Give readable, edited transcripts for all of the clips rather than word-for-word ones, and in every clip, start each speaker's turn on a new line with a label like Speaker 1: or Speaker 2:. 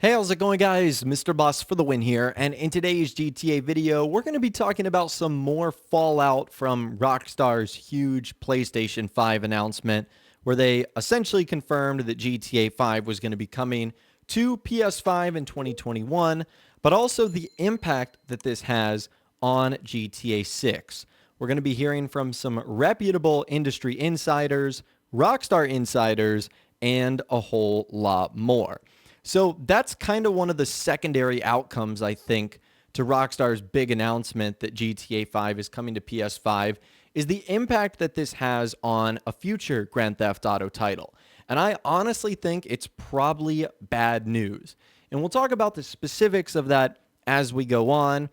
Speaker 1: Hey, how's it going, guys? Mr. Boss for the win here, and in today's GTA video, we're going to be talking about some more fallout from Rockstar's huge PlayStation 5 announcement, where they essentially confirmed that GTA 5 was going to be coming to PS5 in 2021, but also the impact that this has on GTA 6. We're going to be hearing from some reputable industry insiders, Rockstar insiders, and a whole lot more. So that's kind of one of the secondary outcomes, I think, to Rockstar's big announcement that GTA 5 is coming to PS5 is the impact that this has on a future Grand Theft Auto title. And I honestly think it's probably bad news. And we'll talk about the specifics of that as we go on.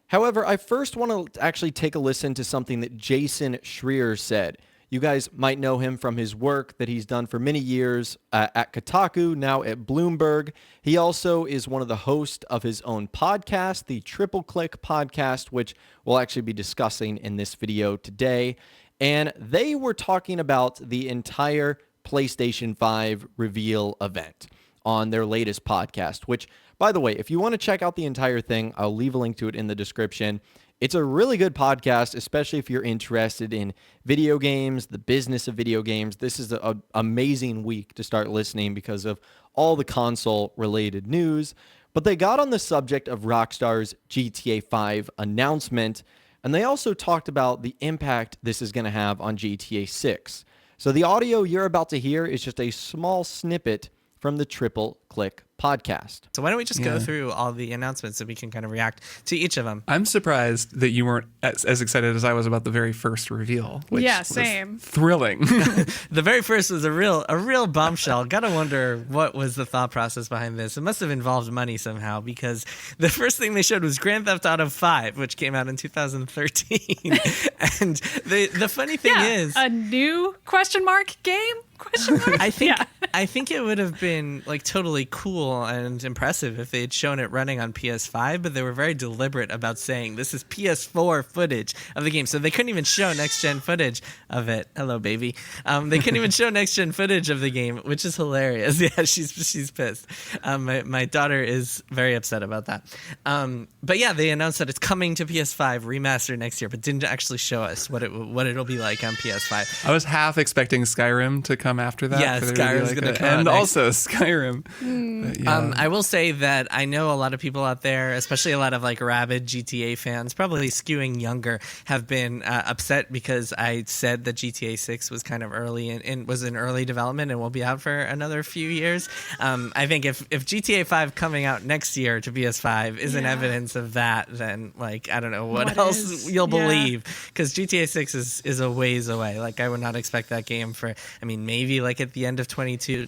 Speaker 1: However, I first want to actually take a listen to something that Jason Schreier said. You guys might know him from his work that he's done for many years at Kotaku, now at Bloomberg. He also is one of the hosts of his own podcast, the Triple Click podcast, which we'll actually be discussing in this video today. And they were talking about the entire PlayStation 5 reveal event on their latest podcast, which, by the way, if you want to check out the entire thing, I'll leave a link to it in the description. It's a really good podcast, especially if you're interested in video games, the business of video games. This is an amazing week to start listening because of all the console-related news. But they got on the subject of Rockstar's GTA 5 announcement, and they also talked about the impact this is going to have on GTA 6. So the audio you're about to hear is just a small snippet from the Triple Click podcast.
Speaker 2: So why don't we just go through all the announcements so we can kind of react to each of them.
Speaker 3: I'm surprised that you weren't as excited as I was about the very first reveal. Which
Speaker 4: same.
Speaker 3: Was thrilling.
Speaker 2: The very first was a real bombshell. Gotta wonder what was the thought process behind this. It must have involved money somehow, because the first thing they showed was Grand Theft Auto 5, which came out in 2013. And the funny thing is,
Speaker 4: a new game?
Speaker 2: I think it would have been like totally cool and impressive if they had shown it running on PS5, but they were very deliberate about saying this is PS4 footage of the game. So they couldn't even show next-gen footage of it. Hello, baby. They couldn't even show next-gen footage of the game, which is hilarious. Yeah, she's pissed. My daughter is very upset about that. But yeah, they announced that it's coming to PS5 remastered next year, but didn't actually show us what it'll be like on PS5.
Speaker 3: I was half expecting Skyrim to come after that.
Speaker 2: Yeah, Skyrim's going to come out
Speaker 3: and
Speaker 2: next.
Speaker 3: Also Skyrim. Yeah.
Speaker 2: I will say that I know a lot of people out there, especially a lot of like rabid GTA fans, probably skewing younger, have been upset because I said that GTA 6 was kind of early and was in early development and will be out for another few years. I think if GTA 5 coming out next year to PS5 isn't evidence of that, then like I don't know what else you'll believe, because GTA 6 is a ways away. Like I would not expect that game for, I mean, maybe like at the end of 2022,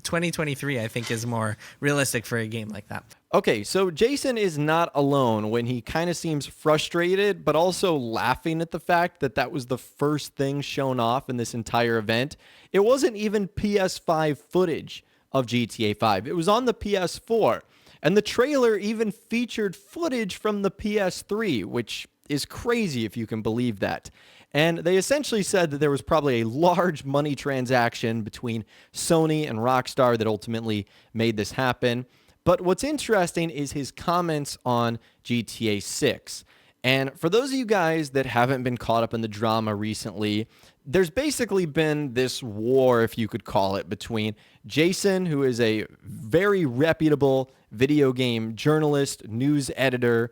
Speaker 2: 2023 I think is more realistic for a game like that.
Speaker 1: Okay, so Jason is not alone when he kind of seems frustrated, but also laughing at the fact that that was the first thing shown off in this entire event. It wasn't even PS5 footage of GTA 5. It was on the PS4. And the trailer even featured footage from the PS3, which is crazy if you can believe that. And they essentially said that there was probably a large money transaction between Sony and Rockstar that ultimately made this happen. But what's interesting is his comments on GTA 6. And for those of you guys that haven't been caught up in the drama recently, there's basically been this war, if you could call it, between Jason, who is a very reputable video game journalist, news editor.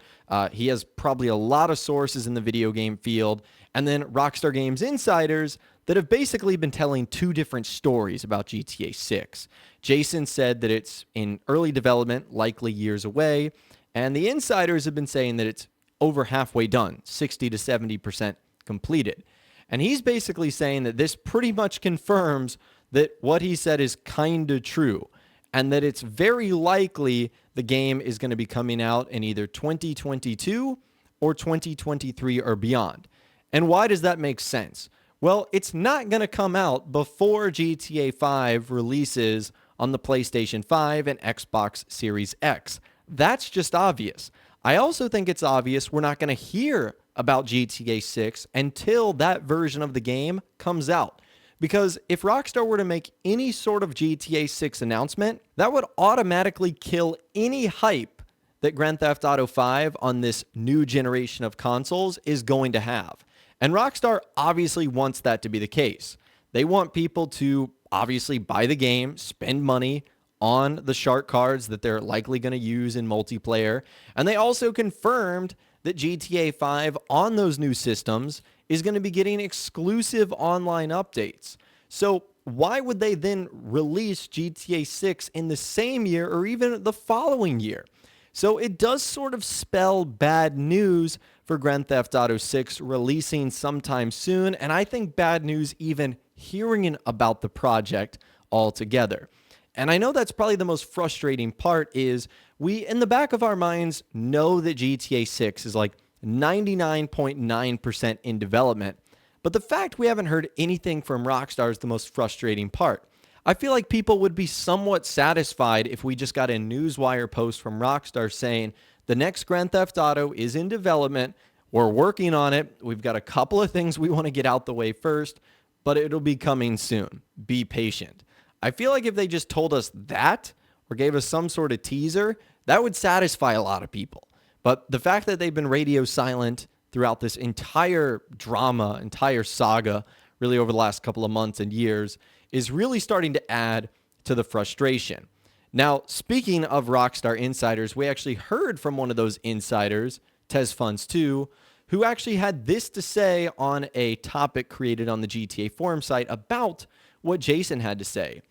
Speaker 1: He has probably a lot of sources in the video game field. And then Rockstar Games insiders that have basically been telling two different stories about GTA 6. Jason said that it's in early development, likely years away. And the insiders have been saying that it's over halfway done, 60 to 70% completed. And he's basically saying that this pretty much confirms that what he said is kind of true, and that it's very likely the game is going to be coming out in either 2022 or 2023 or beyond. And why does that make sense? Well, it's not going to come out before GTA 5 releases on the PlayStation 5 and Xbox Series X. That's just obvious. I also think it's obvious we're not going to hear about GTA 6 until that version of the game comes out, Because if Rockstar were to make any sort of GTA 6 announcement, that would automatically kill any hype that Grand Theft Auto 5 on this new generation of consoles is going to have. And Rockstar obviously wants that to be the case. They want people to obviously buy the game, spend money on the shark cards that they're likely going to use in multiplayer. And they also confirmed that GTA 5 on those new systems is going to be getting exclusive online updates. So why would they then release GTA 6 in the same year or even the following year? So it does sort of spell bad news for Grand Theft Auto 6 releasing sometime soon, and I think bad news even hearing about the project altogether. And I know that's probably the most frustrating part is we, in the back of our minds, know that GTA 6 is like 99.9% in development. But the fact we haven't heard anything from Rockstar is the most frustrating part. I feel like people would be somewhat satisfied if we just got a newswire post from Rockstar saying the next Grand Theft Auto is in development. We're working on it. We've got a couple of things we want to get out the way first, but it'll be coming soon. Be patient. I feel like if they just told us that or gave us some sort of teaser, that would satisfy a lot of people. But the fact that they've been radio silent throughout this entire drama, entire saga, really over the last couple of months and years, is really starting to add to the frustration. Now, speaking of Rockstar insiders, we actually heard from one of those insiders, Tez Funds 2, who actually had this to say on a topic created on the GTA forum site about what Jason had to say.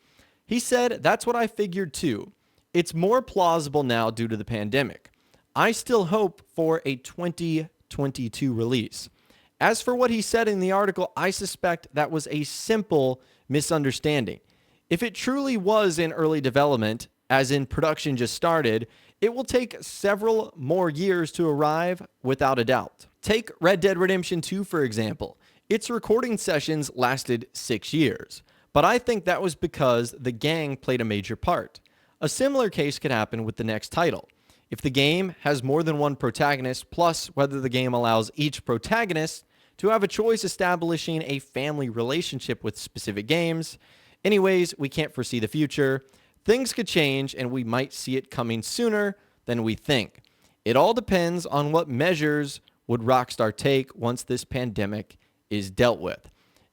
Speaker 1: He said, "That's what I figured too. It's more plausible now due to the pandemic. I still hope for a 2022 release." As for what he said in the article, I suspect that was a simple misunderstanding. If it truly was in early development, as in production just started, it will take several more years to arrive without a doubt. Take Red Dead Redemption 2, for example. Its recording sessions lasted 6 years, but I think that was because the gang played a major part. A similar case could happen with the next title. If the game has more than one protagonist, plus whether the game allows each protagonist to have a choice establishing a family relationship with specific games. Anyways, we can't foresee the future. Things could change and we might see it coming sooner than we think. It all depends on what measures would Rockstar take once this pandemic is dealt with.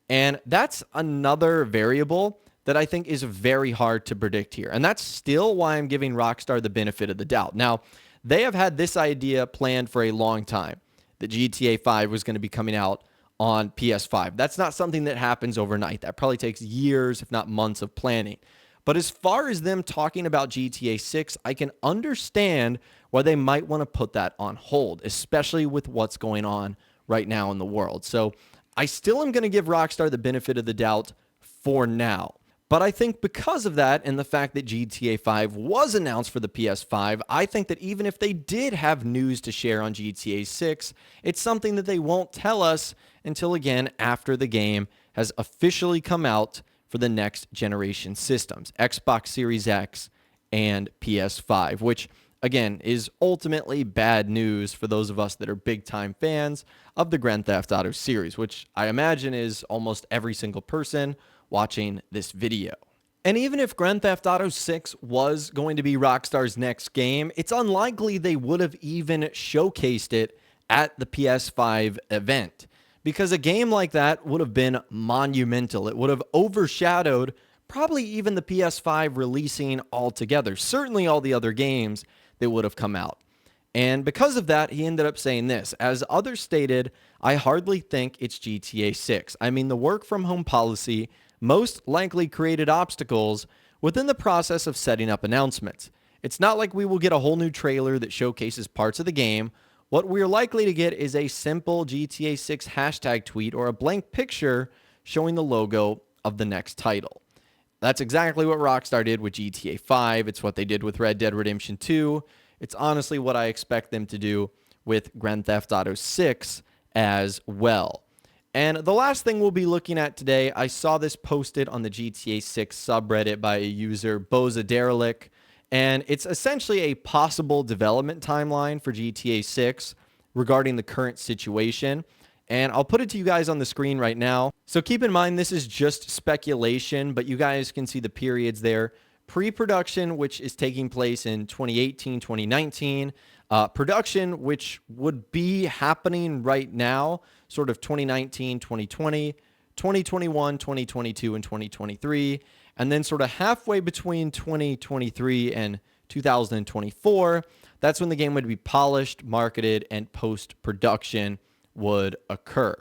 Speaker 1: And that's another variable that I think is very hard to predict here. And that's still why I'm giving Rockstar the benefit of the doubt. Now, they have had this idea planned for a long time, that GTA 5 was going to be coming out on PS5. That's not something that happens overnight. That probably takes years, if not months of planning. But as far as them talking about GTA 6, I can understand why they might want to put that on hold, especially with what's going on right now in the world. So I still am going to give Rockstar the benefit of the doubt for now. But I think because of that and the fact that GTA 5 was announced for the PS5, I think that even if they did have news to share on GTA 6, it's something that they won't tell us until, again, after the game has officially come out for the next generation systems, Xbox Series X and PS5, which, again, is ultimately bad news for those of us that are big-time fans of the Grand Theft Auto series, which I imagine is almost every single person watching this video. And even if Grand Theft Auto 6 was going to be Rockstar's next game, it's unlikely they would have even showcased it at the PS5 event, because a game like that would have been monumental. It would have overshadowed probably even the PS5 releasing altogether, certainly all the other games that would have come out. And because of that, he ended up saying this: "As others stated, I hardly think it's GTA 6. I mean, the work from home policy most likely created obstacles within the process of setting up announcements. It's not like we will get a whole new trailer that showcases parts of the game. What we're likely to get is a simple GTA 6 hashtag tweet or a blank picture showing the logo of the next title." That's exactly what Rockstar did with GTA 5. It's what they did with Red Dead Redemption 2. It's honestly what I expect them to do with Grand Theft Auto 6 as well. And the last thing we'll be looking at today, I saw this posted on the GTA 6 subreddit by a user, Boza Derelict, and it's essentially a possible development timeline for GTA 6 regarding the current situation. And I'll put it to you guys on the screen right now. So keep in mind, this is just speculation, but you guys can see the periods there. Pre-production, which is taking place in 2018, 2019. Production, which would be happening right now, sort of 2019, 2020, 2021, 2022, and 2023. And then sort of halfway between 2023 and 2024, that's when the game would be polished, marketed, and post-production would occur.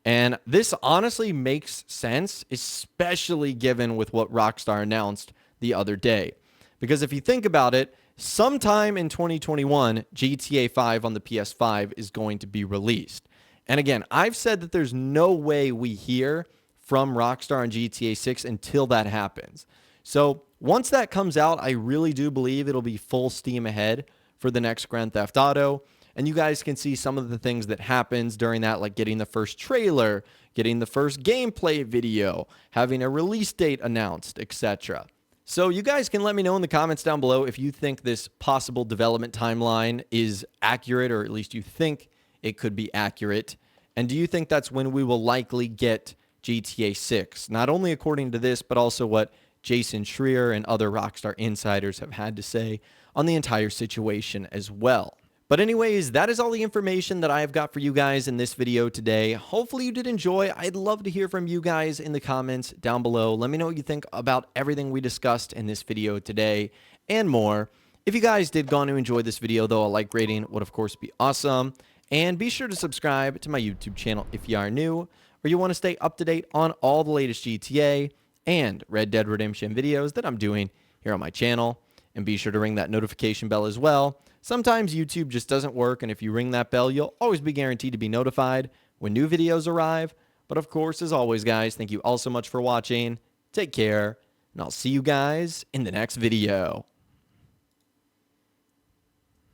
Speaker 1: And this honestly makes sense, especially given with what Rockstar announced the other day. Because if you think about it, sometime in 2021, GTA 5 on the PS5 is going to be released. And again, I've said that there's no way we hear from Rockstar on GTA 6 until that happens. So once that comes out, I really do believe it'll be full steam ahead for the next Grand Theft Auto. And you guys can see some of the things that happens during that, like getting the first trailer, getting the first gameplay video, having a release date announced, etc. So you guys can let me know in the comments down below if you think this possible development timeline is accurate, or at least you think it could be accurate. And do you think that's when we will likely get GTA 6? Not only according to this, but also what Jason Schreier and other Rockstar insiders have had to say on the entire situation as well. But anyways, that is all the information that I have got for you guys in this video today. Hopefully you did enjoy. I'd love to hear from you guys in the comments down below. Let me know what you think about everything we discussed in this video today and more. If you guys did go on to enjoy this video, though, a like rating would of course be awesome. And be sure to subscribe to my YouTube channel if you are new, or you want to stay up to date on all the latest GTA and Red Dead Redemption videos that I'm doing here on my channel. And be sure to ring that notification bell as well. Sometimes YouTube just doesn't work, and if you ring that bell, you'll always be guaranteed to be notified when new videos arrive. But of course, as always, guys, thank you all so much for watching. Take care, and I'll see you guys in the next video.